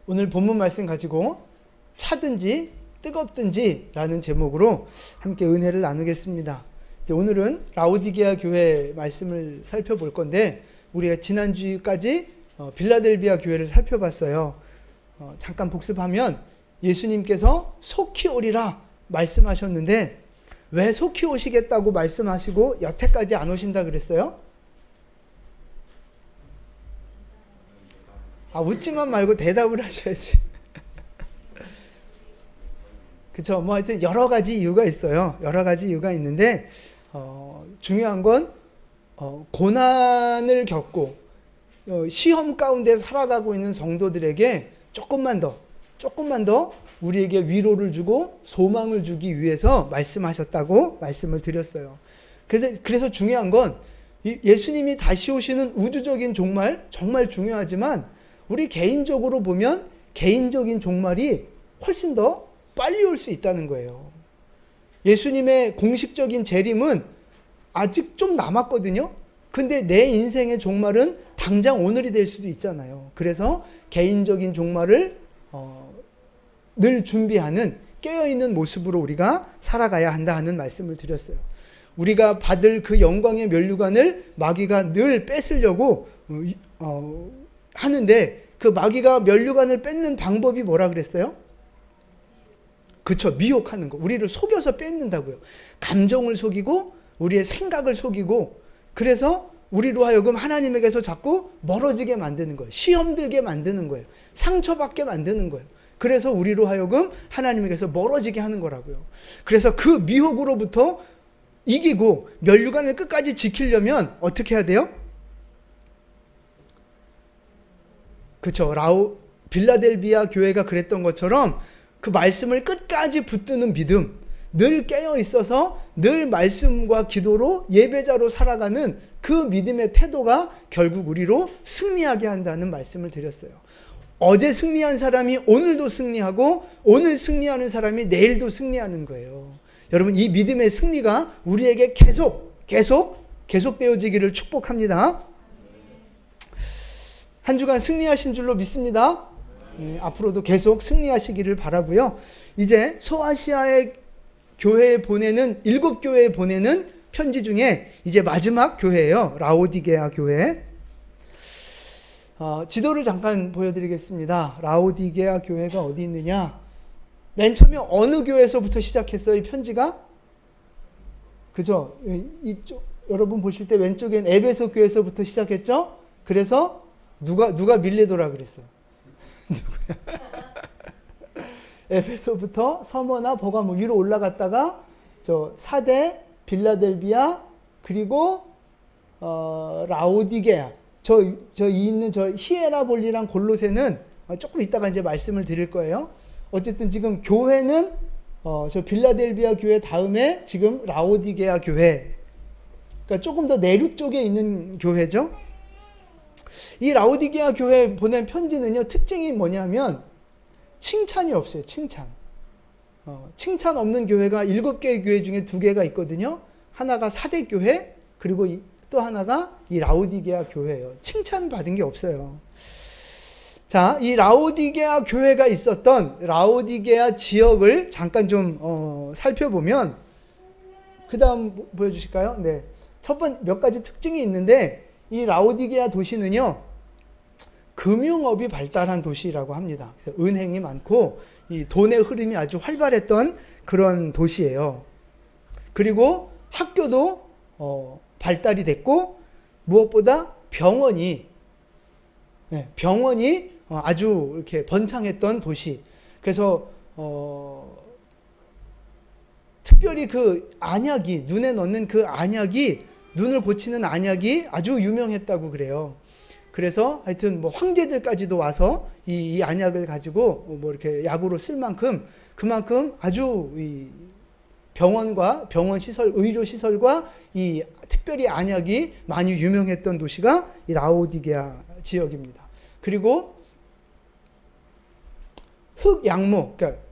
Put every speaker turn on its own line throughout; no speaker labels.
오늘 본문 말씀 가지고 차든지 뜨겁든지 라는 제목으로 함께 은혜를 나누겠습니다. 이제 오늘은 라오디게아 교회 말씀을 살펴볼 건데 우리가 지난주까지 빌라델비아 교회를 살펴봤어요. 잠깐 복습하면 예수님께서 속히 오리라 말씀하셨는데 왜 속히 오시겠다고 말씀하시고 여태까지 안 오신다 그랬어요? 웃지만 말고 대답을 하셔야지. 그쵸. 뭐 하여튼 여러 가지 이유가 있어요. 여러 가지 이유가 있는데, 중요한 건, 고난을 겪고, 시험 가운데 살아가고 있는 성도들에게 조금만 더 우리에게 위로를 주고 소망을 주기 위해서 말씀하셨다고 말씀을 드렸어요. 그래서 중요한 건, 예수님이 다시 오시는 우주적인 종말, 정말 중요하지만, 우리 개인적으로 보면 개인적인 종말이 훨씬 더 빨리 올 수 있다는 거예요. 예수님의 공식적인 재림은 아직 좀 남았거든요. 근데 내 인생의 종말은 당장 오늘이 될 수도 있잖아요. 그래서 개인적인 종말을 늘 준비하는 깨어있는 모습으로 우리가 살아가야 한다 하는 말씀을 드렸어요. 우리가 받을 그 영광의 면류관을 마귀가 늘 뺏으려고 하는데 그 마귀가 면류관을 뺏는 방법이 뭐라 그랬어요? 그쵸, 미혹하는 거. 우리를 속여서 뺏는다고요. 감정을 속이고 우리의 생각을 속이고 그래서 우리로 하여금 하나님에게서 자꾸 멀어지게 만드는 거예요. 시험 들게 만드는 거예요. 상처받게 만드는 거예요. 그래서 우리로 하여금 하나님에게서 멀어지게 하는 거라고요. 그래서 그 미혹으로부터 이기고 면류관을 끝까지 지키려면 어떻게 해야 돼요? 그렇죠. 빌라델비아 교회가 그랬던 것처럼 그 말씀을 끝까지 붙드는 믿음, 늘 깨어 있어서 늘 말씀과 기도로 예배자로 살아가는 그 믿음의 태도가 결국 우리로 승리하게 한다는 말씀을 드렸어요. 어제 승리한 사람이 오늘도 승리하고 오늘 승리하는 사람이 내일도 승리하는 거예요. 여러분, 이 믿음의 승리가 우리에게 계속되어지기를 축복합니다. 한 주간 승리하신 줄로 믿습니다. 앞으로도 계속 승리하시기를 바라고요. 이제 소아시아의 교회에 보내는 7교회에 보내는 편지 중에 이제 마지막 교회예요. 라오디게아 교회. 지도를 잠깐 보여드리겠습니다. 라오디게아 교회가 어디 있느냐? 맨 처음에 어느 교회에서부터 시작했어요? 이 편지가? 그죠? 이쪽 여러분 보실 때 왼쪽엔 에베소 교회에서부터 시작했죠? 그래서 누가 밀레도라 그랬어요? 누구야? 에베소부터 서머나 버가모 위로 올라갔다가 저 사대, 빌라델비아 그리고 라오디게아 저 있는 저 히에라볼리랑 골로새는 조금 이따가 이제 말씀을 드릴 거예요. 어쨌든 지금 교회는 저 빌라델비아 교회 다음에 지금 라오디게아 교회. 그러니까 조금 더 내륙 쪽에 있는 교회죠. 이 라오디게아 교회에 보낸 편지는요, 특징이 뭐냐면 칭찬이 없어요. 칭찬 없는 교회가 7개의 교회 중에 2개가 있거든요. 하나가 사대교회, 그리고 또 하나가 이 라오디게아 교회예요. 칭찬 받은 게 없어요. 자, 이 라오디게아 교회가 있었던 라오디게아 지역을 잠깐 좀 살펴보면, 그 다음 보여주실까요? 네. 몇 가지 특징이 있는데, 이 라오디게아 도시는요, 금융업이 발달한 도시라고 합니다. 그래서 은행이 많고, 이 돈의 흐름이 아주 활발했던 그런 도시예요. 그리고 학교도 발달이 됐고, 무엇보다 병원이 아주 이렇게 번창했던 도시. 그래서, 특별히 그 안약이, 눈에 넣는 그 안약이 눈을 고치는 안약이 아주 유명했다고 그래요. 그래서 하여튼 뭐 황제들까지도 와서 이 안약을 가지고 뭐 이렇게 약으로 쓸 만큼 그만큼 아주 이 병원과 병원 시설, 의료 시설과 이 특별히 안약이 많이 유명했던 도시가 이 라오디게아 지역입니다. 그리고 흑양모, 그러니까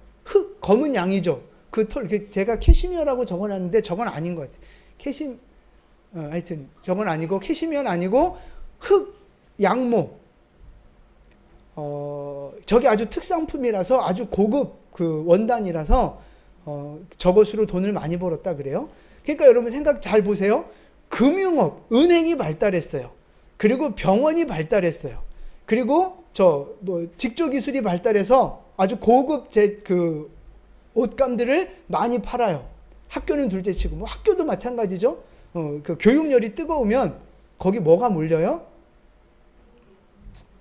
검은 양이죠. 그 털, 제가 캐시미어라고 적어놨는데 저건 아닌 것 같아요. 하여튼 저건 아니고 캐시미어는 아니고 흑양모, 저게 아주 특상품이라서 아주 고급 그 원단이라서 저것으로 돈을 많이 벌었다 그래요. 그러니까 여러분 생각 잘 보세요. 금융업, 은행이 발달했어요. 그리고 병원이 발달했어요. 그리고 직조 기술이 발달해서 아주 고급 그 옷감들을 많이 팔아요. 학교는 둘째치고 뭐 학교도 마찬가지죠. 그 교육열이 뜨거우면 거기 뭐가 몰려요?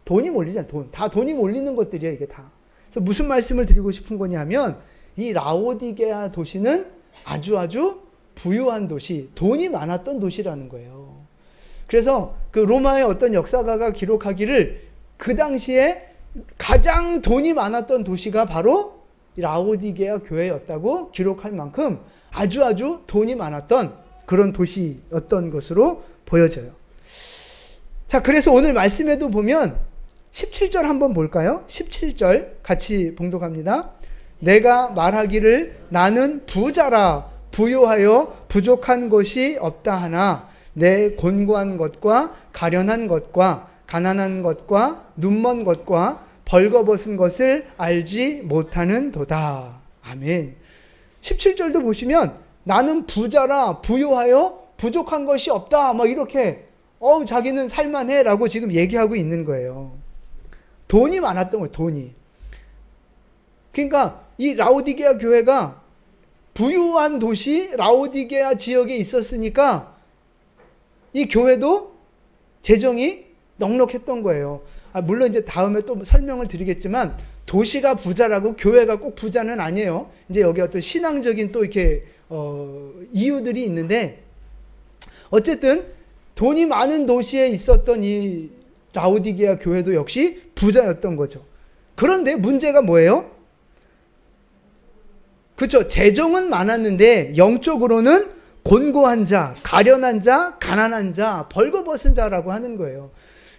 돈이 몰리잖아요. 다 돈이 몰리는 것들이에요. 이게 다. 그래서 무슨 말씀을 드리고 싶은 거냐면 이 라오디게아 도시는 아주 부유한 도시, 돈이 많았던 도시라는 거예요. 그래서 그 로마의 어떤 역사가가 기록하기를 그 당시에 가장 돈이 많았던 도시가 바로 라오디게아 교회였다고 기록할 만큼 아주 돈이 많았던 그런 도시였던 것으로 보여져요. 자, 그래서 오늘 말씀에도 보면 17절 한번 볼까요? 17절 같이 봉독합니다. 내가 말하기를 나는 부자라 부요하여 부족한 것이 없다 하나 내 곤고한 것과 가련한 것과 가난한 것과 눈먼 것과 벌거벗은 것을 알지 못하는 도다. 아멘. 17절도 보시면 나는 부자라 부요하여 부족한 것이 없다. 막 이렇게 자기는 살만해 라고 지금 얘기하고 있는 거예요. 돈이 많았던 거예요. 돈이. 그러니까 이 라오디게아 교회가 부유한 도시 라오디게아 지역에 있었으니까 이 교회도 재정이 넉넉했던 거예요. 물론 이제 다음에 또 설명을 드리겠지만 도시가 부자라고 교회가 꼭 부자는 아니에요. 이제 여기 어떤 신앙적인 또 이렇게 이유들이 있는데 어쨌든 돈이 많은 도시에 있었던 이 라오디게아 교회도 역시 부자였던 거죠. 그런데 문제가 뭐예요? 그렇죠. 재정은 많았는데 영적으로는 곤고한 자, 가련한 자, 가난한 자, 벌거벗은 자라고 하는 거예요.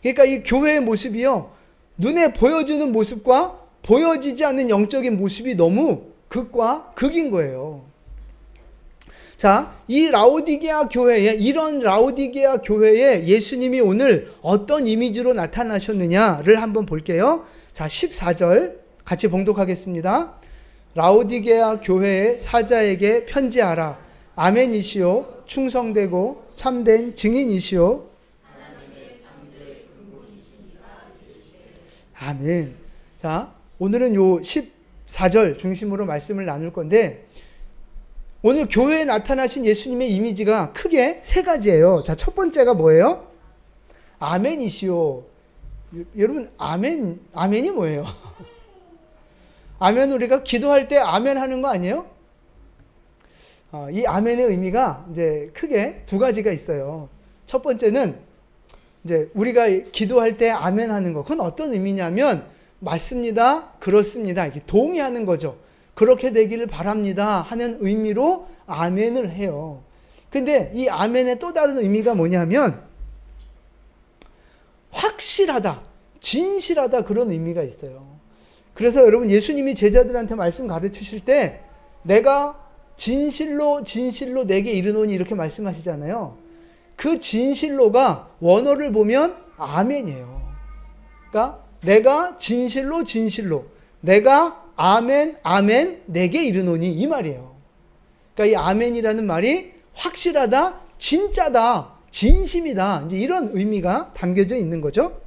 그러니까 이 교회의 모습이요. 눈에 보여지는 모습과 보여지지 않는 영적인 모습이 너무 극과 극인 거예요. 자, 이 라오디게아 교회에, 이런 라오디게아 교회에 예수님이 오늘 어떤 이미지로 나타나셨느냐를 한번 볼게요. 자, 14절 같이 봉독하겠습니다. 라오디게아 교회의 사자에게 편지하라. 아멘이시오. 충성되고 참된 증인이시오. 아멘. 자, 오늘은 요 14절 중심으로 말씀을 나눌 건데 오늘 교회에 나타나신 예수님의 이미지가 크게 세 가지예요. 자, 첫 번째가 뭐예요? 아멘이시오. 여러분, 아멘이 뭐예요? 아멘, 우리가 기도할 때 아멘 하는 거 아니에요? 이 아멘의 의미가 이제 크게 두 가지가 있어요. 첫 번째는 이제 우리가 기도할 때 아멘 하는 거. 그건 어떤 의미냐면 맞습니다. 그렇습니다. 이렇게 동의하는 거죠. 그렇게 되기를 바랍니다 하는 의미로 아멘을 해요. 근데 이 아멘의 또 다른 의미가 뭐냐면 확실하다, 진실하다 그런 의미가 있어요. 그래서 여러분 예수님이 제자들한테 말씀 가르치실 때 내가 진실로 내게 이르노니 이렇게 말씀하시잖아요. 그 진실로가 원어를 보면 아멘이에요. 그러니까 내가 진실로 내가 아멘 내게 이르노니 이 말이에요. 그러니까 이 아멘이라는 말이 확실하다, 진짜다, 진심이다 이제 이런 의미가 담겨져 있는 거죠.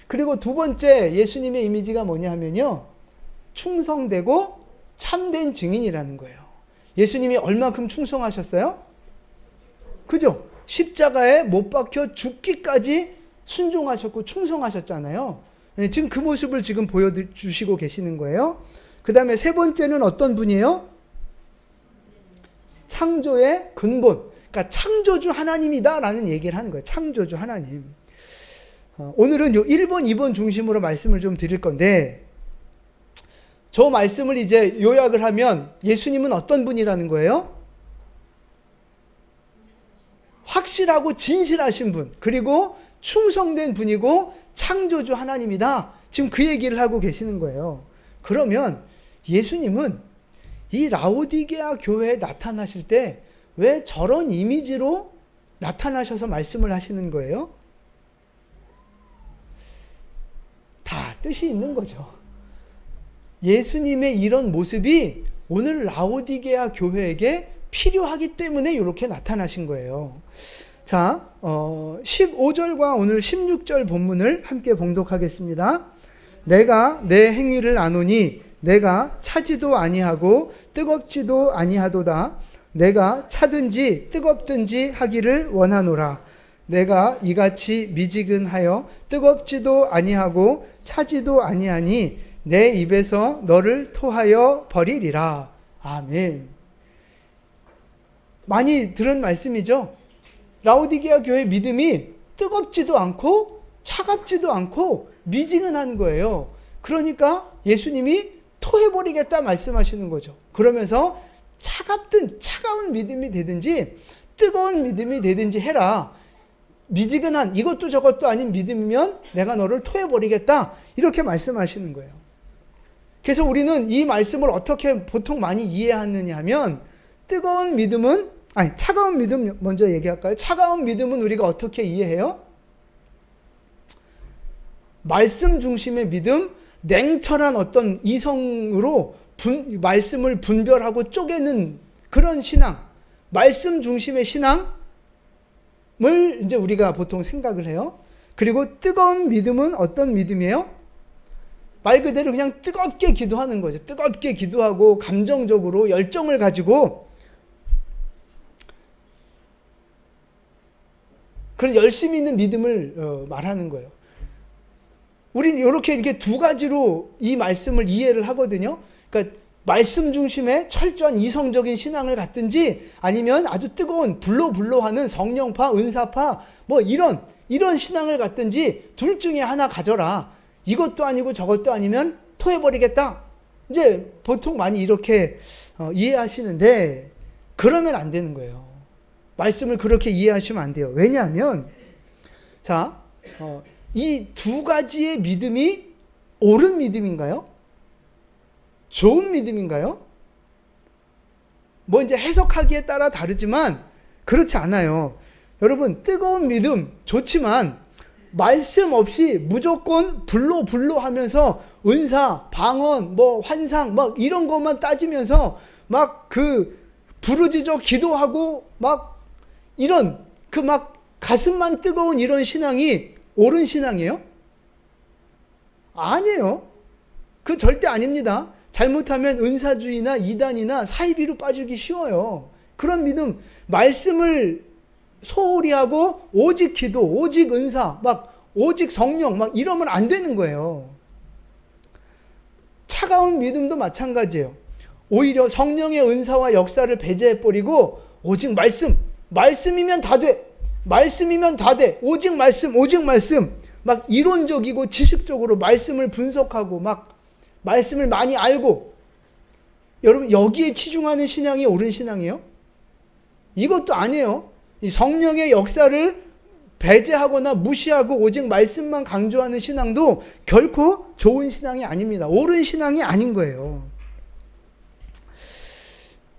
그리고 두 번째 예수님의 이미지가 뭐냐 하면요. 충성되고 참된 증인이라는 거예요. 예수님이 얼만큼 충성하셨어요? 그죠? 십자가에 못 박혀 죽기까지 순종하셨고 충성하셨잖아요. 지금 그 모습을 지금 보여주시고 계시는 거예요. 그 다음에 세 번째는 어떤 분이에요? 창조의 근본. 그러니까 창조주 하나님이다 라는 얘기를 하는 거예요. 창조주 하나님. 오늘은 요 1번, 2번 중심으로 말씀을 좀 드릴 건데 저 말씀을 이제 요약을 하면 예수님은 어떤 분이라는 거예요? 확실하고 진실하신 분, 그리고 충성된 분이고 창조주 하나님이다. 지금 그 얘기를 하고 계시는 거예요. 그러면 예수님은 이 라오디게아 교회에 나타나실 때 왜 저런 이미지로 나타나셔서 말씀을 하시는 거예요? 다 뜻이 있는 거죠. 예수님의 이런 모습이 오늘 라오디게아 교회에게 필요하기 때문에 이렇게 나타나신 거예요. 자, 15절과 오늘 16절 본문을 함께 봉독하겠습니다. 내가 내 행위를 아노니 내가 차지도 아니하고 뜨겁지도 아니하도다. 내가 차든지 뜨겁든지 하기를 원하노라. 내가 이같이 미지근하여 뜨겁지도 아니하고 차지도 아니하니 내 입에서 너를 토하여 버리리라. 아멘. 많이 들은 말씀이죠. 라오디게아 교회 믿음이 뜨겁지도 않고 차갑지도 않고 미지근한 거예요. 그러니까 예수님이 토해버리겠다 말씀하시는 거죠. 그러면서 차가운 믿음이 되든지 뜨거운 믿음이 되든지 해라. 미지근한 이것도 저것도 아닌 믿음이면 내가 너를 토해버리겠다. 이렇게 말씀하시는 거예요. 그래서 우리는 이 말씀을 어떻게 보통 많이 이해하느냐 하면 차가운 믿음 먼저 얘기할까요? 차가운 믿음은 우리가 어떻게 이해해요? 말씀 중심의 믿음, 냉철한 어떤 이성으로 말씀을 분별하고 쪼개는 그런 신앙, 말씀 중심의 신앙을 이제 우리가 보통 생각을 해요. 그리고 뜨거운 믿음은 어떤 믿음이에요? 말 그대로 그냥 뜨겁게 기도하는 거죠. 뜨겁게 기도하고 감정적으로 열정을 가지고 그런 열심히 있는 믿음을 말하는 거예요. 우리는 이렇게 두 가지로 이 말씀을 이해를 하거든요. 그러니까 말씀 중심의 철저한 이성적인 신앙을 갖든지 아니면 아주 뜨거운 불로하는 성령파, 은사파 뭐 이런 신앙을 갖든지 둘 중에 하나 가져라. 이것도 아니고 저것도 아니면 토해버리겠다. 이제 보통 많이 이렇게 이해하시는데 그러면 안 되는 거예요. 말씀을 그렇게 이해하시면 안 돼요. 왜냐하면 이 두 가지의 믿음이 옳은 믿음인가요? 좋은 믿음인가요? 뭐 이제 해석하기에 따라 다르지만 그렇지 않아요. 여러분, 뜨거운 믿음 좋지만 말씀 없이 무조건 불로 하면서 은사, 방언, 뭐 환상 막 이런 것만 따지면서 막 부르짖어 기도하고 막 이런 막 가슴만 뜨거운 이런 신앙이 옳은 신앙이에요? 아니에요. 그 절대 아닙니다. 잘못하면 은사주의나 이단이나 사이비로 빠지기 쉬워요. 그런 믿음, 말씀을 소홀히 하고 오직 기도, 오직 은사, 오직 성령 이러면 안 되는 거예요. 차가운 믿음도 마찬가지예요. 오히려 성령의 은사와 역사를 배제해버리고 오직 말씀이면 다 돼. 말씀이면 다 돼. 오직 말씀. 이론적이고 지식적으로 말씀을 분석하고 말씀을 많이 알고. 여러분, 여기에 치중하는 신앙이 옳은 신앙이에요? 이것도 아니에요. 이 성령의 역사를 배제하거나 무시하고 오직 말씀만 강조하는 신앙도 결코 좋은 신앙이 아닙니다. 옳은 신앙이 아닌 거예요.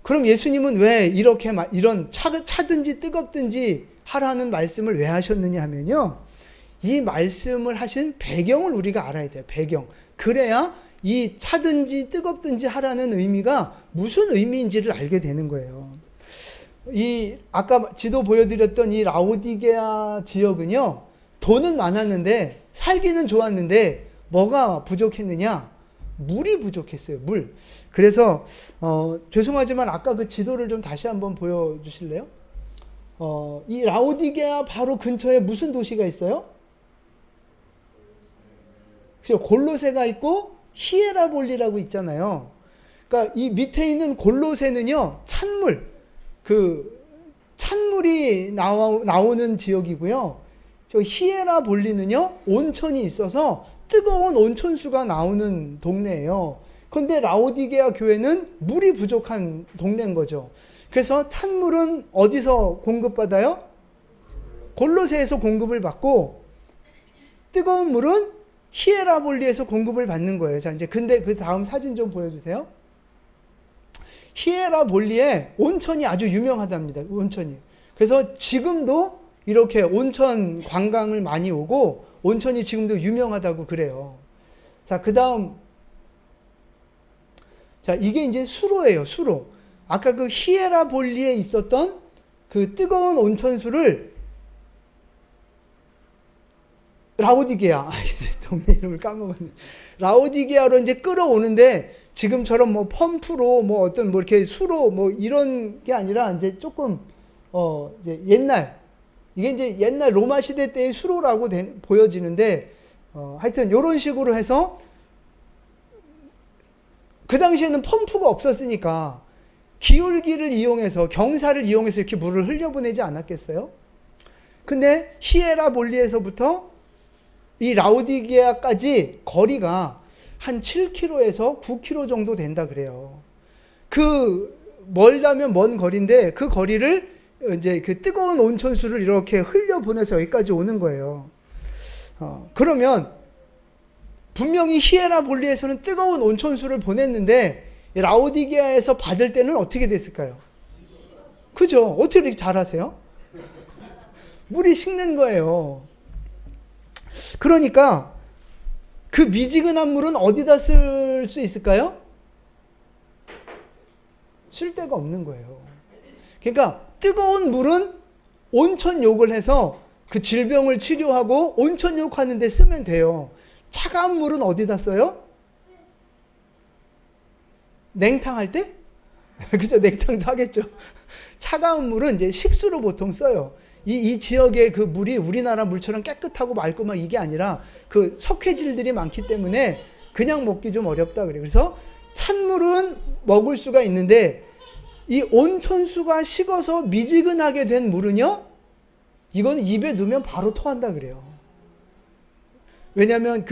그럼 예수님은 왜 이런 차든지 뜨겁든지 하라는 말씀을 왜 하셨느냐 하면요. 이 말씀을 하신 배경을 우리가 알아야 돼요. 배경. 그래야 이 차든지 뜨겁든지 하라는 의미가 무슨 의미인지를 알게 되는 거예요. 아까 지도 보여드렸던 이 라오디게아 지역은요. 돈은 많았는데 살기는 좋았는데 뭐가 부족했느냐? 물이 부족했어요. 물. 그래서 죄송하지만 아까 그 지도를 좀 다시 한번 보여주실래요? 이 라오디게아 바로 근처에 무슨 도시가 있어요? 골로새가 있고 히에라볼리라고 있잖아요. 그러니까 이 밑에 있는 골로새는요, 찬물이 나오는 지역이고요. 저 히에라볼리는요, 온천이 있어서 뜨거운 온천수가 나오는 동네예요. 그런데 라오디게아 교회는 물이 부족한 동네인 거죠. 그래서 찬물은 어디서 공급받아요? 골로새에서 공급을 받고 뜨거운 물은 히에라볼리에서 공급을 받는 거예요. 자, 이제 근데 그 다음 사진 좀 보여주세요. 히에라볼리에 온천이 아주 유명하답니다. 온천이. 그래서 지금도 이렇게 온천 관광을 많이 오고 온천이 지금도 유명하다고 그래요. 자, 그 다음 자, 이게 이제 수로예요, 수로. 아까 그 히에라볼리에 있었던 그 뜨거운 온천수를 라오디게아, 동네 이름을 까먹었네. 라오디게아로 이제 끌어오는데 지금처럼 뭐 펌프로 뭐 어떤 뭐 이렇게 수로 뭐 이런 게 아니라 이제 조금 이제 이게 이제 옛날 로마 시대 때의 수로라고 보여지는데 하여튼 이런 식으로 해서 그 당시에는 펌프가 없었으니까 기울기를 이용해서 경사를 이용해서 이렇게 물을 흘려보내지 않았겠어요? 근데 히에라볼리에서부터 이 라오디게아까지 거리가 한 7km에서 9km 정도 된다 그래요. 그 멀다면 먼 거리인데 그 거리를 이제 그 뜨거운 온천수를 이렇게 흘려보내서 여기까지 오는 거예요. 그러면 분명히 히에라볼리에서는 뜨거운 온천수를 보냈는데 라오디게아에서 받을 때는 어떻게 됐을까요? 그죠? 어떻게 이렇게 잘하세요? 물이 식는 거예요. 그러니까 그 미지근한 물은 어디다 쓸 수 있을까요? 쓸 데가 없는 거예요. 그러니까 뜨거운 물은 온천욕을 해서 그 질병을 치료하고 온천욕 하는데 쓰면 돼요. 차가운 물은 어디다 써요? 냉탕할 때? 그죠? 냉탕도 하겠죠. 차가운 물은 이제 식수로 보통 써요. 이 지역의 그 물이 우리나라 물처럼 깨끗하고 맑고 막 이게 아니라 그 석회질들이 많기 때문에 그냥 먹기 좀 어렵다 그래요. 그래서 찬물은 먹을 수가 있는데 이 온천수가 식어서 미지근하게 된 물은요, 이건 입에 넣으면 바로 토한다 그래요. 왜냐하면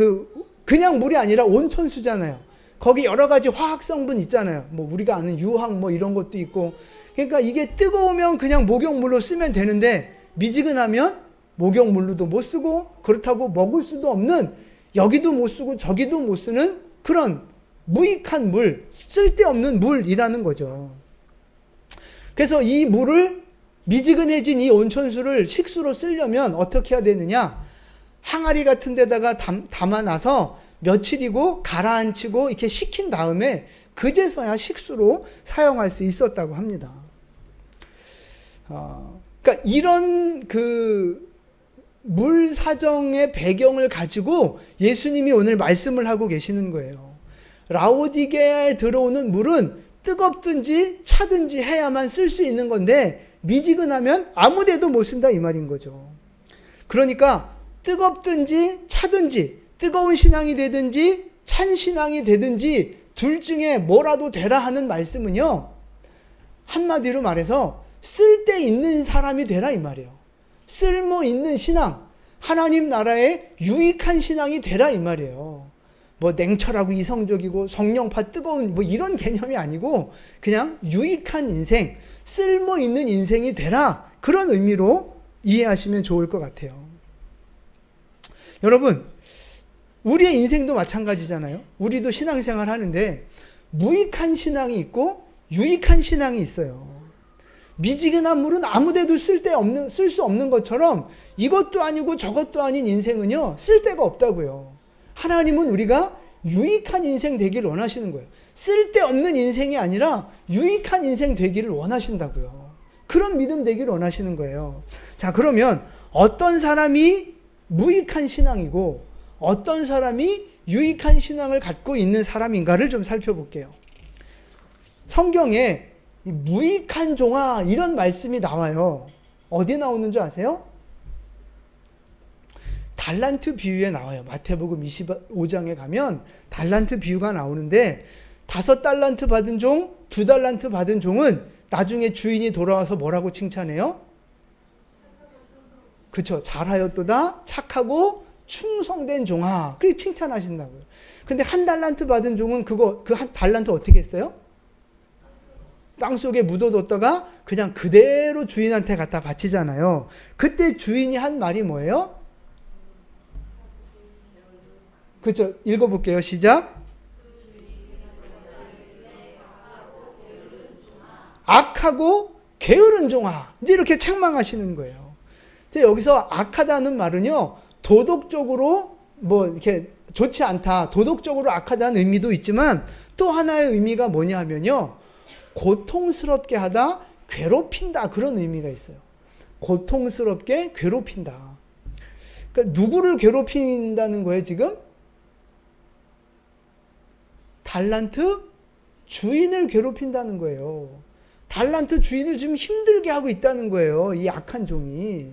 그냥 물이 아니라 온천수잖아요. 거기 여러 가지 화학 성분 있잖아요. 뭐 우리가 아는 유황 뭐 이런 것도 있고. 그러니까 이게 뜨거우면 그냥 목욕물로 쓰면 되는데 미지근하면 목욕물로도 못 쓰고 그렇다고 먹을 수도 없는, 여기도 못 쓰고 저기도 못 쓰는 그런 무익한 물, 쓸데없는 물이라는 거죠. 그래서 이 물을, 미지근해진 이 온천수를 식수로 쓰려면 어떻게 해야 되느냐? 항아리 같은 데다가 담아놔서 며칠이고 가라앉히고 이렇게 식힌 다음에 그제서야 식수로 사용할 수 있었다고 합니다. 그러니까 이런 그 물 사정의 배경을 가지고 예수님이 오늘 말씀을 하고 계시는 거예요. 라오디게아에 들어오는 물은 뜨겁든지 차든지 해야만 쓸 수 있는 건데 미지근하면 아무 데도 못 쓴다 이 말인 거죠. 그러니까 뜨겁든지 차든지 뜨거운 신앙이 되든지 찬 신앙이 되든지 둘 중에 뭐라도 되라 하는 말씀은요, 한마디로 말해서 쓸데있는 사람이 되라 이 말이에요. 쓸모있는 신앙, 하나님 나라에 유익한 신앙이 되라 이 말이에요. 뭐 냉철하고 이성적이고 성령파 뜨거운 뭐 이런 개념이 아니고 그냥 유익한 인생, 쓸모있는 인생이 되라, 그런 의미로 이해하시면 좋을 것 같아요. 여러분, 우리의 인생도 마찬가지잖아요. 우리도 신앙생활 하는데 무익한 신앙이 있고 유익한 신앙이 있어요. 미지근한 물은 아무데도 쓸 수 없는 것처럼 이것도 아니고 저것도 아닌 인생은요, 쓸 데가 없다고요. 하나님은 우리가 유익한 인생 되기를 원하시는 거예요. 쓸데없는 인생이 아니라 유익한 인생 되기를 원하신다고요. 그런 믿음 되기를 원하시는 거예요. 자, 그러면 어떤 사람이 무익한 신앙이고 어떤 사람이 유익한 신앙을 갖고 있는 사람인가를 좀 살펴볼게요. 성경에 무익한 종아 이런 말씀이 나와요. 어디 나오는 줄 아세요? 달란트 비유에 나와요. 마태복음 25장에 가면 달란트 비유가 나오는데 5달란트 받은 종, 2달란트 받은 종은 나중에 주인이 돌아와서 뭐라고 칭찬해요? 그쵸. 잘하였도다. 착하고 충성된 종아. 그렇게 칭찬하신다고요. 근데 1달란트 받은 종은 그 한 달란트 어떻게 했어요? 땅속에 묻어뒀다가 그냥 그대로 주인한테 갖다 바치잖아요. 그때 주인이 한 말이 뭐예요? 그렇죠. 읽어볼게요. 시작. 악하고 게으른 종아. 이제 이렇게 책망하시는 거예요. 여기서 악하다는 말은요, 도덕적으로 뭐 이렇게 좋지 않다, 도덕적으로 악하다는 의미도 있지만 또 하나의 의미가 뭐냐 하면요. 고통스럽게 하다, 괴롭힌다. 그런 의미가 있어요. 고통스럽게 괴롭힌다. 그러니까 누구를 괴롭힌다는 거예요, 지금? 달란트 주인을 괴롭힌다는 거예요. 달란트 주인을 지금 힘들게 하고 있다는 거예요. 이 악한 종이.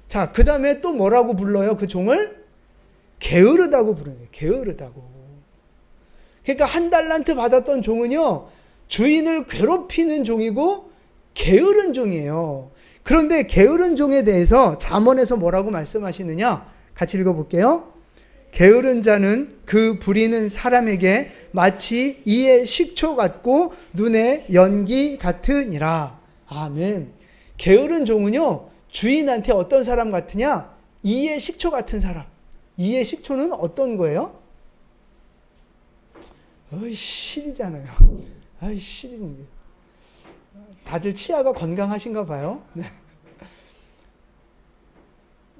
자, 그 다음에 또 뭐라고 불러요? 그 종을? 게으르다고 부르는 거예요. 게으르다고. 그러니까 한 달란트 받았던 종은요, 주인을 괴롭히는 종이고 게으른 종이에요. 그런데 게으른 종에 대해서 잠언에서 뭐라고 말씀하시느냐? 같이 읽어볼게요. 게으른 자는 그 부리는 사람에게 마치 이의 식초 같고 눈의 연기 같으니라. 아멘. 게으른 종은요, 주인한테 어떤 사람 같으냐? 이의 식초 같은 사람. 이의 식초는 어떤 거예요? 실이잖아요. 실이. 다들 치아가 건강하신가 봐요. 네.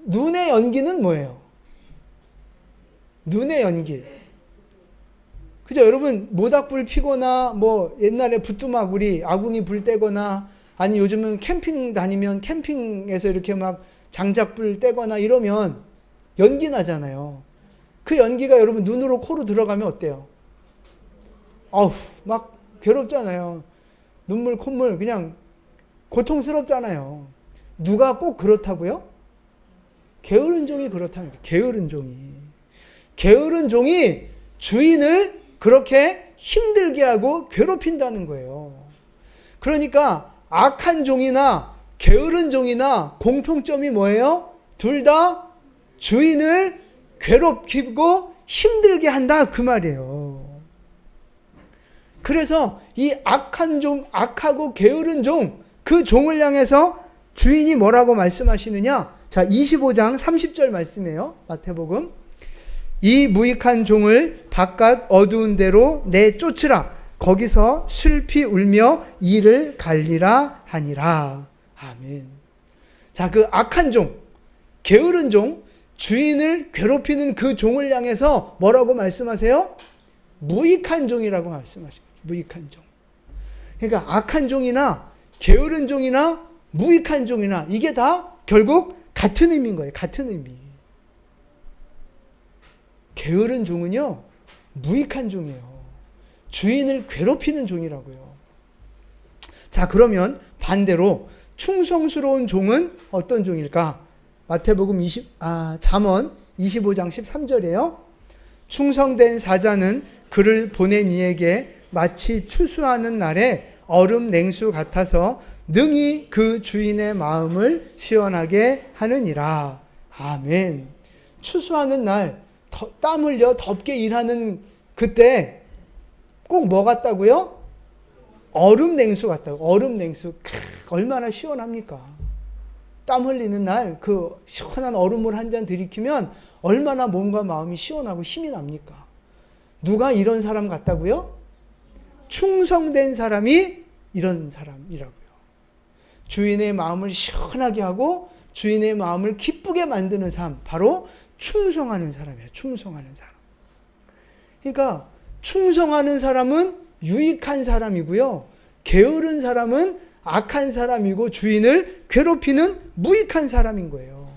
눈의 연기는 뭐예요? 눈의 연기. 그죠? 여러분, 모닥불 피거나, 뭐, 옛날에 부뚜막우리, 아궁이 불 떼거나, 아니, 요즘은 캠핑 다니면 캠핑에서 이렇게 막 장작불 떼거나 이러면 연기 나잖아요. 그 연기가 여러분 눈으로 코로 들어가면 어때요? 막 괴롭잖아요. 눈물, 콧물, 그냥 고통스럽잖아요. 누가 꼭 그렇다고요? 게으른 종이 그렇다는 거예요. 게으른 종이. 게으른 종이 주인을 그렇게 힘들게 하고 괴롭힌다는 거예요. 그러니까 악한 종이나 게으른 종이나 공통점이 뭐예요? 둘 다 주인을 괴롭히고 힘들게 한다, 그 말이에요. 그래서 이 악한 종, 악하고 게으른 종, 그 종을 향해서 주인이 뭐라고 말씀하시느냐? 자, 25장 30절 말씀이에요. 마태복음. 이 무익한 종을 바깥 어두운 데로 내쫓으라. 거기서 슬피 울며 이를 갈리라 하니라. 아멘. 자, 그 악한 종, 게으른 종, 주인을 괴롭히는 그 종을 향해서 뭐라고 말씀하세요? 무익한 종이라고 말씀하십니다. 무익한 종. 그러니까 악한 종이나 게으른 종이나 무익한 종이나 이게 다 결국 같은 의미인 거예요. 같은 의미. 게으른 종은요, 무익한 종이에요. 주인을 괴롭히는 종이라고요. 자, 그러면 반대로 충성스러운 종은 어떤 종일까? 마태복음 잠언 25장 13절이에요. 충성된 사자는 그를 보낸 이에게 마치 추수하는 날에 얼음 냉수 같아서 능히 그 주인의 마음을 시원하게 하느니라. 아멘. 추수하는 날, 땀 흘려 덥게 일하는 그때 꼭 뭐 같다고요? 얼음 냉수 같다고. 얼음 냉수. 얼마나 시원합니까? 땀 흘리는 날 그 시원한 얼음물 한 잔 들이키면 얼마나 몸과 마음이 시원하고 힘이 납니까? 누가 이런 사람 같다고요? 충성된 사람이 이런 사람이라고요. 주인의 마음을 시원하게 하고 주인의 마음을 기쁘게 만드는 삶, 바로 충성하는 사람이에요. 충성하는 사람. 그러니까 충성하는 사람은 유익한 사람이고요. 게으른 사람은 악한 사람이고 주인을 괴롭히는 무익한 사람인 거예요.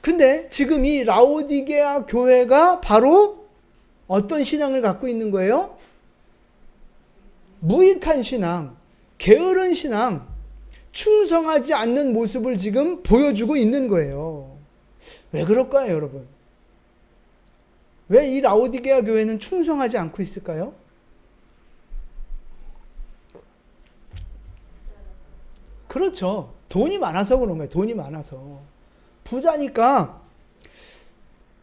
근데 지금 이 라오디게아 교회가 바로 어떤 신앙을 갖고 있는 거예요? 무익한 신앙, 게으른 신앙, 충성하지 않는 모습을 지금 보여주고 있는 거예요. 왜 그럴까요, 여러분? 왜 이 라오디게아 교회는 충성하지 않고 있을까요? 그렇죠. 돈이 많아서 그런 거예요. 돈이 많아서. 부자니까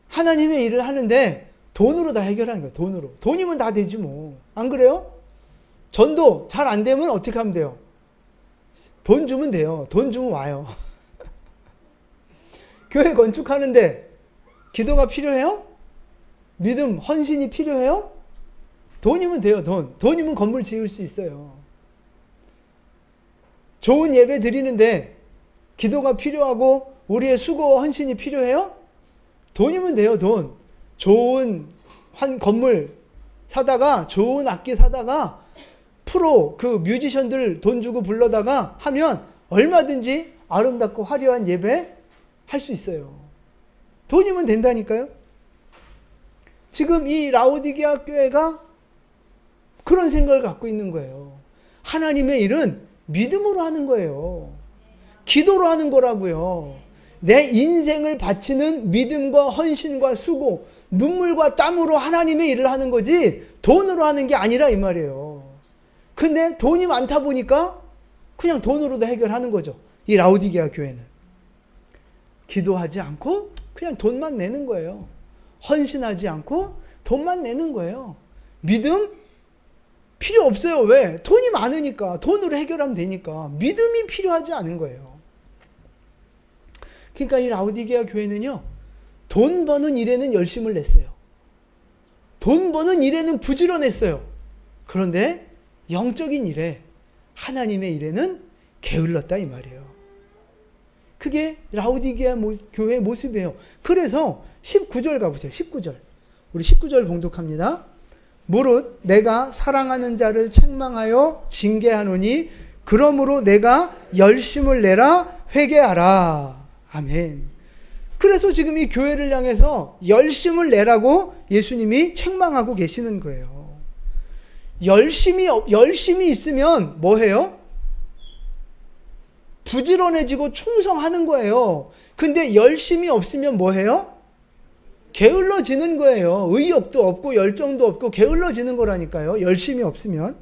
하나님의 일을 하는데 돈으로 다 해결하는 거예요. 돈으로. 돈이면 다 되지 뭐. 안 그래요? 전도 잘 안 되면 어떻게 하면 돼요? 돈 주면 돼요. 돈 주면 와요. 교회 건축하는데 기도가 필요해요? 믿음, 헌신이 필요해요? 돈이면 돼요. 돈. 돈이면 건물 지을 수 있어요. 좋은 예배 드리는데 기도가 필요하고 우리의 수고와 헌신이 필요해요? 돈이면 돼요. 돈. 좋은 건물 사다가 좋은 악기 사다가 프로 그 뮤지션들 돈 주고 불러다가 하면 얼마든지 아름답고 화려한 예배 할 수 있어요. 돈이면 된다니까요. 지금 이 라오디게아 교회가 그런 생각을 갖고 있는 거예요. 하나님의 일은 믿음으로 하는 거예요. 기도로 하는 거라고요. 내 인생을 바치는 믿음과 헌신과 수고, 눈물과 땀으로 하나님의 일을 하는 거지 돈으로 하는 게 아니라 이 말이에요. 근데 돈이 많다 보니까 그냥 돈으로도 해결하는 거죠. 이 라오디게아 교회는. 기도하지 않고 그냥 돈만 내는 거예요. 헌신하지 않고 돈만 내는 거예요. 믿음 필요 없어요. 왜? 돈이 많으니까. 돈으로 해결하면 되니까. 믿음이 필요하지 않은 거예요. 그러니까 이 라오디게아 교회는요, 돈 버는 일에는 열심을 냈어요. 돈 버는 일에는 부지런했어요. 그런데 영적인 일에, 하나님의 일에는 게을렀다 이 말이에요. 그게 라오디게아 교회의 모습이에요. 그래서 19절 가보세요. 19절. 우리 19절 봉독합니다. 무릇 내가 사랑하는 자를 책망하여 징계하노니 그러므로 내가 열심을 내라 회개하라. 아멘. 그래서 지금 이 교회를 향해서 열심을 내라고 예수님이 책망하고 계시는 거예요. 열심이 있으면 뭐 해요? 부지런해지고 충성하는 거예요. 근데 열심이 없으면 뭐 해요? 게을러지는 거예요. 의욕도 없고 열정도 없고 게을러지는 거라니까요. 열심이 없으면.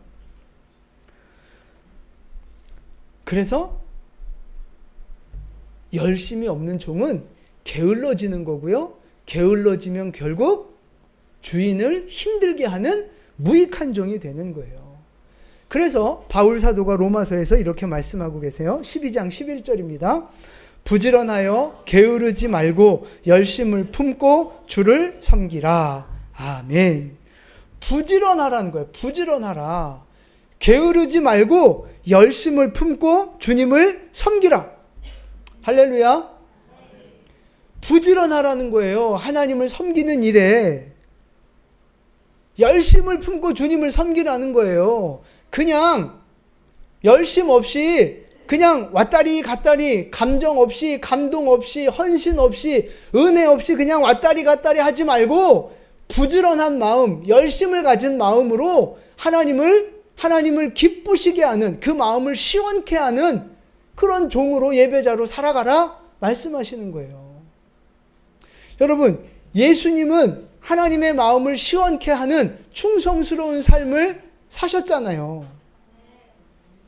그래서 열심이 없는 종은 게을러지는 거고요. 게을러지면 결국 주인을 힘들게 하는 무익한 종이 되는 거예요. 그래서 바울 사도가 로마서에서 이렇게 말씀하고 계세요. 12장 11절입니다. 부지런하여 게으르지 말고 열심을 품고 주를 섬기라. 아멘. 부지런하라는 거예요. 부지런하라. 게으르지 말고 열심을 품고 주님을 섬기라. 할렐루야. 부지런하라는 거예요. 하나님을 섬기는 일에 열심을 품고 주님을 섬기라는 거예요. 그냥 열심 없이 그냥 왔다리 갔다리 감정 없이 감동 없이 헌신 없이 은혜 없이 그냥 왔다리 갔다리 하지 말고 부지런한 마음, 열심을 가진 마음으로 하나님을 기쁘시게 하는, 그 마음을 시원케 하는 그런 종으로, 예배자로 살아가라 말씀하시는 거예요. 여러분, 예수님은 하나님의 마음을 시원케 하는 충성스러운 삶을 사셨잖아요.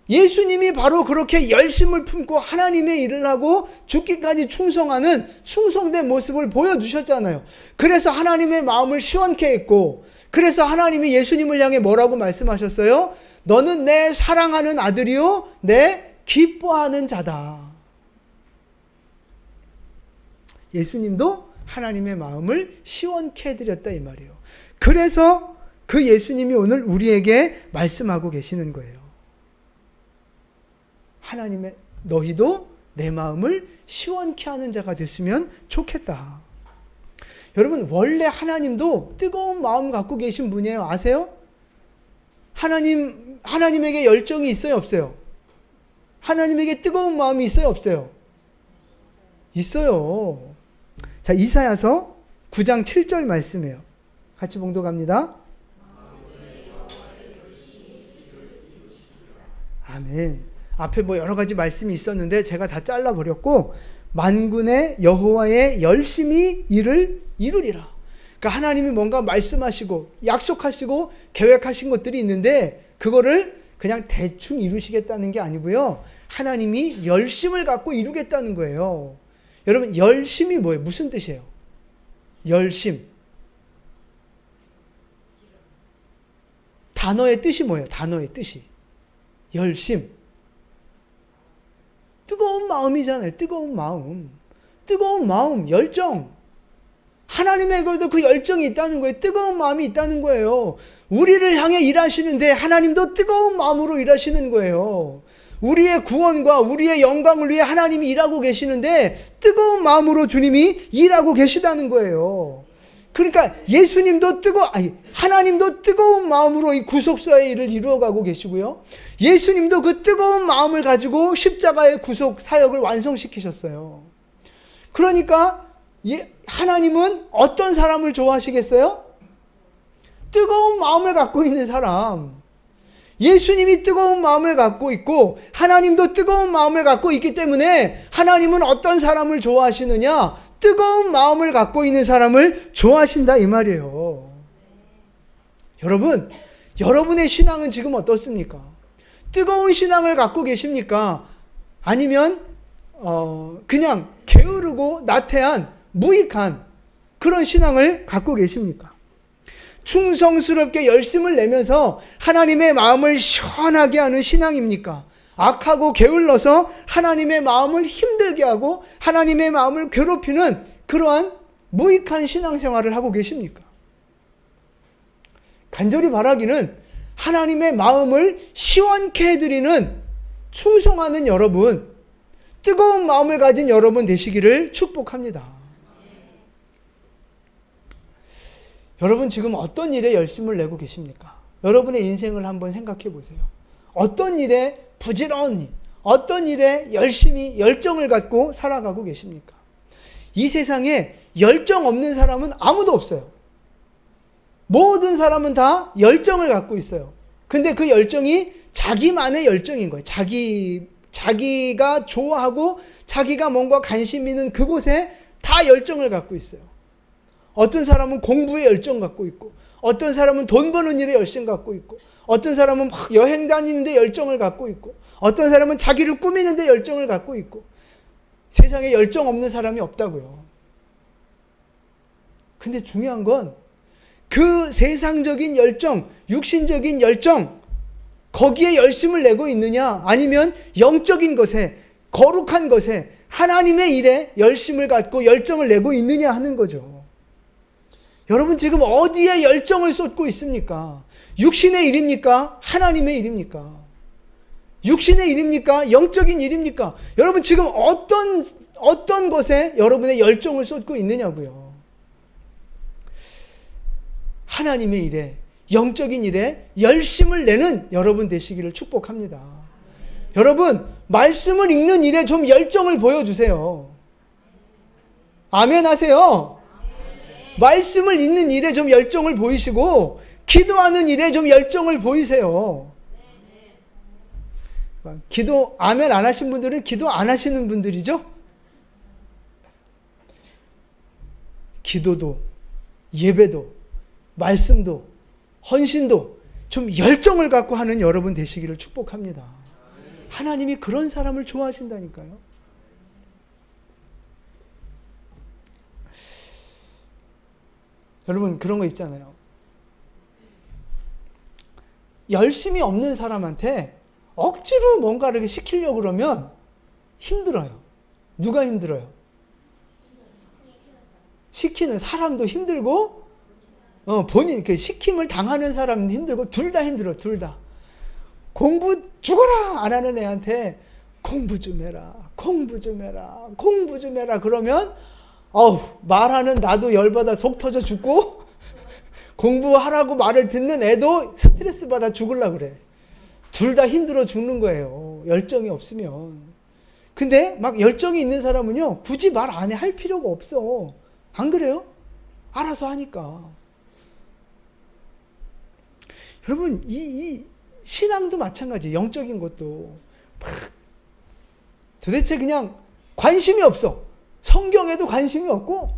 예수님이 바로 그렇게 열심을 품고 하나님의 일을 하고 죽기까지 충성하는 충성된 모습을 보여주셨잖아요. 그래서 하나님의 마음을 시원케 했고, 그래서 하나님이 예수님을 향해 뭐라고 말씀하셨어요? 너는 내 사랑하는 아들이요 내 기뻐하는 자다. 예수님도 하나님의 마음을 시원케 해드렸다 이 말이에요. 그래서 그 예수님이 오늘 우리에게 말씀하고 계시는 거예요. 하나님의 너희도 내 마음을 시원케 하는 자가 됐으면 좋겠다. 여러분, 원래 하나님도 뜨거운 마음 갖고 계신 분이에요. 아세요? 하나님에게 열정이 있어요, 없어요? 하나님에게 뜨거운 마음이 있어요, 없어요? 있어요. 자, 이사야서 9장 7절 말씀이에요. 같이 봉독합니다. 아멘. 앞에 뭐 여러 가지 말씀이 있었는데 제가 다 잘라버렸고, 만군의 여호와의 열심히 일을 이루리라. 그러니까 하나님이 뭔가 말씀하시고 약속하시고 계획하신 것들이 있는데 그거를 그냥 대충 이루시겠다는 게 아니고요. 하나님이 열심을 갖고 이루겠다는 거예요. 여러분, 열심이 뭐예요? 무슨 뜻이에요? 열심. 단어의 뜻이 뭐예요? 단어의 뜻이. 열심. 뜨거운 마음이잖아요. 뜨거운 마음. 뜨거운 마음, 열정. 하나님에게도 그 열정이 있다는 거예요. 뜨거운 마음이 있다는 거예요. 우리를 향해 일하시는데 하나님도 뜨거운 마음으로 일하시는 거예요. 우리의 구원과 우리의 영광을 위해 하나님이 일하고 계시는데 뜨거운 마음으로 주님이 일하고 계시다는 거예요. 그러니까 하나님도 뜨거운 마음으로 이 구속사의 일을 이루어가고 계시고요. 예수님도 그 뜨거운 마음을 가지고 십자가의 구속 사역을 완성시키셨어요. 그러니까 하나님은 어떤 사람을 좋아하시겠어요? 뜨거운 마음을 갖고 있는 사람. 예수님이 뜨거운 마음을 갖고 있고 하나님도 뜨거운 마음을 갖고 있기 때문에 하나님은 어떤 사람을 좋아하시느냐? 뜨거운 마음을 갖고 있는 사람을 좋아하신다 이 말이에요. 여러분, 여러분의 신앙은 지금 어떻습니까? 뜨거운 신앙을 갖고 계십니까? 아니면 그냥 게으르고 나태한 무익한 그런 신앙을 갖고 계십니까? 충성스럽게 열심을 내면서 하나님의 마음을 시원하게 하는 신앙입니까? 악하고 게을러서 하나님의 마음을 힘들게 하고 하나님의 마음을 괴롭히는 그러한 무익한 신앙생활을 하고 계십니까? 간절히 바라기는 하나님의 마음을 시원케 해드리는 충성하는 여러분, 뜨거운 마음을 가진 여러분 되시기를 축복합니다. 여러분 지금 어떤 일에 열심을 내고 계십니까? 여러분의 인생을 한번 생각해 보세요. 어떤 일에 부지런히, 어떤 일에 열심히 열정을 갖고 살아가고 계십니까? 이 세상에 열정 없는 사람은 아무도 없어요. 모든 사람은 다 열정을 갖고 있어요. 근데 그 열정이 자기만의 열정인 거예요. 자기가 좋아하고 자기가 뭔가 관심 있는 그곳에 다 열정을 갖고 있어요. 어떤 사람은 공부에 열정 갖고 있고, 어떤 사람은 돈 버는 일에 열정 갖고 있고, 어떤 사람은 막 여행 다니는데 열정을 갖고 있고, 어떤 사람은 자기를 꾸미는데 열정을 갖고 있고, 세상에 열정 없는 사람이 없다고요. 근데 중요한 건 그 세상적인 열정, 육신적인 열정, 거기에 열심을 내고 있느냐, 아니면 영적인 것에, 거룩한 것에, 하나님의 일에 열심을 갖고 열정을 내고 있느냐 하는 거죠. 여러분 지금 어디에 열정을 쏟고 있습니까? 육신의 일입니까? 하나님의 일입니까? 육신의 일입니까? 영적인 일입니까? 여러분 지금 어떤 것에 여러분의 열정을 쏟고 있느냐고요. 하나님의 일에, 영적인 일에 열심을 내는 여러분 되시기를 축복합니다. 여러분 말씀을 읽는 일에 좀 열정을 보여주세요. 아멘 하세요. 말씀을 읽는 일에 좀 열정을 보이시고 기도하는 일에 좀 열정을 보이세요. 기도 아멘 안 하신 분들은 기도 안 하시는 분들이죠. 기도도 예배도 말씀도 헌신도 좀 열정을 갖고 하는 여러분 되시기를 축복합니다. 하나님이 그런 사람을 좋아하신다니까요. 여러분 그런 거 있잖아요. 열심이 없는 사람한테 억지로 뭔가를 시키려고 그러면 힘들어요. 누가 힘들어요? 시키는 사람도 힘들고 본인 그 시킴을 당하는 사람도 힘들고 둘 다 힘들어. 둘 다. 공부 죽어라 안 하는 애한테 공부 좀 해라. 공부 좀 해라. 공부 좀 해라. 그러면 말하는 나도 열받아 속 터져 죽고 공부하라고 말을 듣는 애도 스트레스 받아 죽으려고 그래. 둘 다 힘들어 죽는 거예요. 열정이 없으면. 근데 막 열정이 있는 사람은요. 굳이 말 안 해. 할 필요가 없어. 안 그래요? 알아서 하니까. 여러분 이 신앙도 마찬가지예요. 영적인 것도. 도대체 그냥 관심이 없어. 성경에도 관심이 없고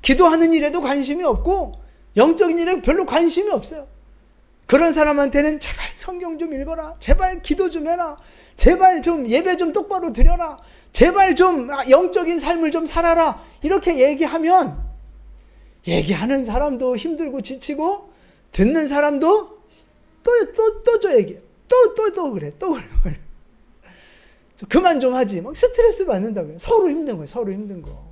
기도하는 일에도 관심이 없고 영적인 일에 별로 관심이 없어요. 그런 사람한테는 제발 성경 좀 읽어라. 제발 기도 좀 해라. 제발 좀 예배 좀 똑바로 드려라. 제발 좀 영적인 삶을 좀 살아라. 이렇게 얘기하면 얘기하는 사람도 힘들고 지치고 듣는 사람도 또 저 얘기해. 또 그래. 또 그래. 그만 좀 하지. 막 스트레스 받는다고요. 서로 힘든 거예요. 서로 힘든 거.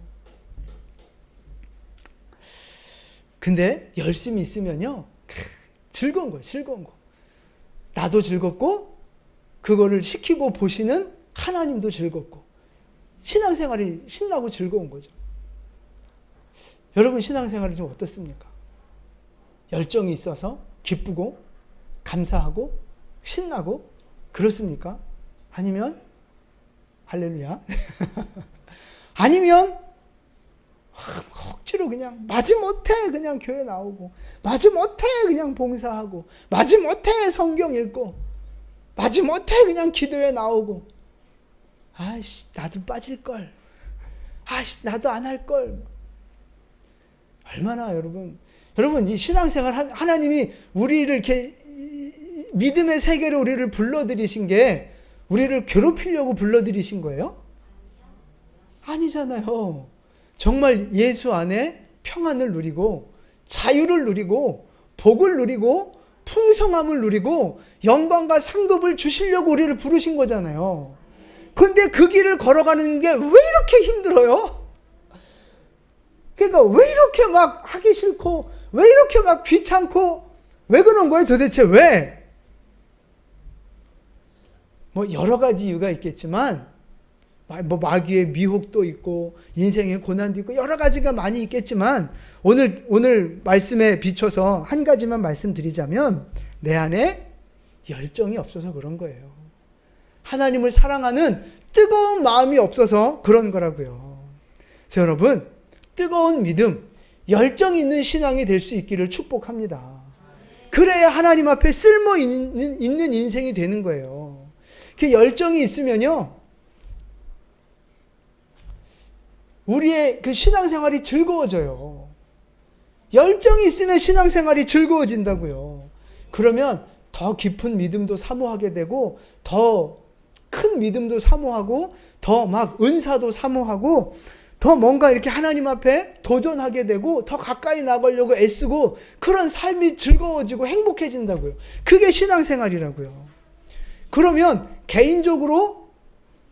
근데 열심히 있으면요. 즐거운 거예요. 즐거운 거. 나도 즐겁고 그거를 시키고 보시는 하나님도 즐겁고 신앙생활이 신나고 즐거운 거죠. 여러분 신앙생활이 좀 어떻습니까? 열정이 있어서 기쁘고 감사하고 신나고 그렇습니까? 아니면 할렐루야 아니면 억지로 그냥 마지못해 그냥 교회 나오고 마지못해 그냥 봉사하고 마지못해 성경 읽고 마지못해 그냥 기도에 나오고 아이씨 나도 빠질걸 아이씨 나도 안 할걸 얼마나 여러분 이 신앙생활 하나님이 우리를 이렇게 믿음의 세계로 우리를 불러들이신 게 우리를 괴롭히려고 불러들이신 거예요? 아니잖아요. 정말 예수 안에 평안을 누리고 자유를 누리고 복을 누리고 풍성함을 누리고 영광과 상급을 주시려고 우리를 부르신 거잖아요. 근데 그 길을 걸어가는 게 왜 이렇게 힘들어요? 그러니까 왜 이렇게 막 하기 싫고 왜 이렇게 막 귀찮고 왜 그런 거예요 도대체 왜? 뭐 여러 가지 이유가 있겠지만 뭐 마귀의 미혹도 있고 인생의 고난도 있고 여러 가지가 많이 있겠지만 오늘 말씀에 비춰서 한 가지만 말씀드리자면 내 안에 열정이 없어서 그런 거예요. 하나님을 사랑하는 뜨거운 마음이 없어서 그런 거라고요. 그래서 여러분 뜨거운 믿음, 열정 있는 신앙이 될 수 있기를 축복합니다. 그래야 하나님 앞에 쓸모 있는 인생이 되는 거예요. 그 열정이 있으면요 우리의 그 신앙생활이 즐거워져요. 열정이 있으면 신앙생활이 즐거워진다고요. 그러면 더 깊은 믿음도 사모하게 되고 더 큰 믿음도 사모하고 더 막 은사도 사모하고 더 뭔가 이렇게 하나님 앞에 도전하게 되고 더 가까이 나가려고 애쓰고 그런 삶이 즐거워지고 행복해진다고요. 그게 신앙생활이라고요. 그러면 개인적으로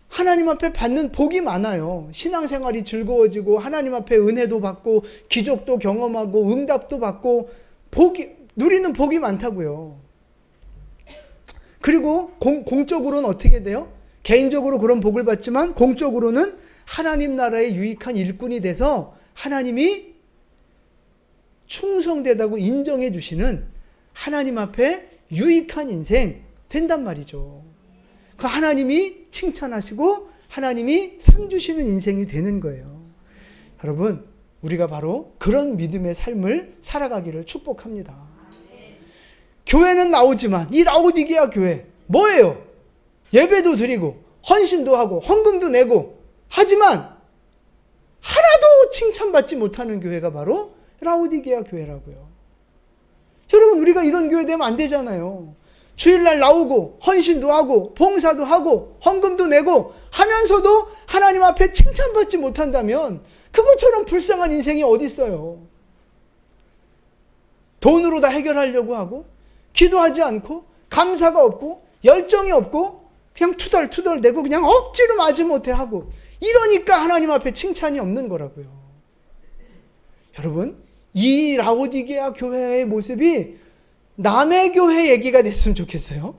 하나님 앞에 받는 복이 많아요. 신앙생활이 즐거워지고 하나님 앞에 은혜도 받고 기적도 경험하고 응답도 받고 누리는 복이 많다고요. 그리고 공적으로는 어떻게 돼요? 개인적으로 그런 복을 받지만 공적으로는 하나님 나라의 유익한 일꾼이 돼서 하나님이 충성되다고 인정해 주시는 하나님 앞에 유익한 인생 된단 말이죠. 그 하나님이 칭찬하시고 하나님이 상 주시는 인생이 되는 거예요. 여러분 우리가 바로 그런 믿음의 삶을 살아가기를 축복합니다. 교회는 나오지만 이 라오디게아 교회 뭐예요? 예배도 드리고 헌신도 하고 헌금도 내고 하지만 하나도 칭찬받지 못하는 교회가 바로 라오디게아 교회라고요. 여러분 우리가 이런 교회 되면 안 되잖아요. 주일날 나오고 헌신도 하고 봉사도 하고 헌금도 내고 하면서도 하나님 앞에 칭찬받지 못한다면 그것처럼 불쌍한 인생이 어디 있어요. 돈으로 다 해결하려고 하고 기도하지 않고 감사가 없고 열정이 없고 그냥 투덜투덜 내고 그냥 억지로 마지못해 하고 이러니까 하나님 앞에 칭찬이 없는 거라고요. 여러분 이 라오디게아 교회의 모습이 남의 교회 얘기가 됐으면 좋겠어요.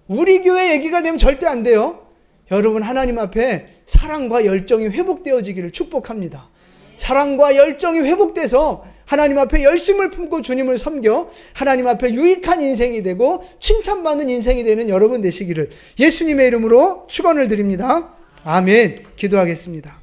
우리 교회 얘기가 되면 절대 안 돼요. 여러분 하나님 앞에 사랑과 열정이 회복되어지기를 축복합니다. 사랑과 열정이 회복돼서 하나님 앞에 열심을 품고 주님을 섬겨 하나님 앞에 유익한 인생이 되고 칭찬받는 인생이 되는 여러분 되시기를 예수님의 이름으로 축원을 드립니다. 아멘. 기도하겠습니다.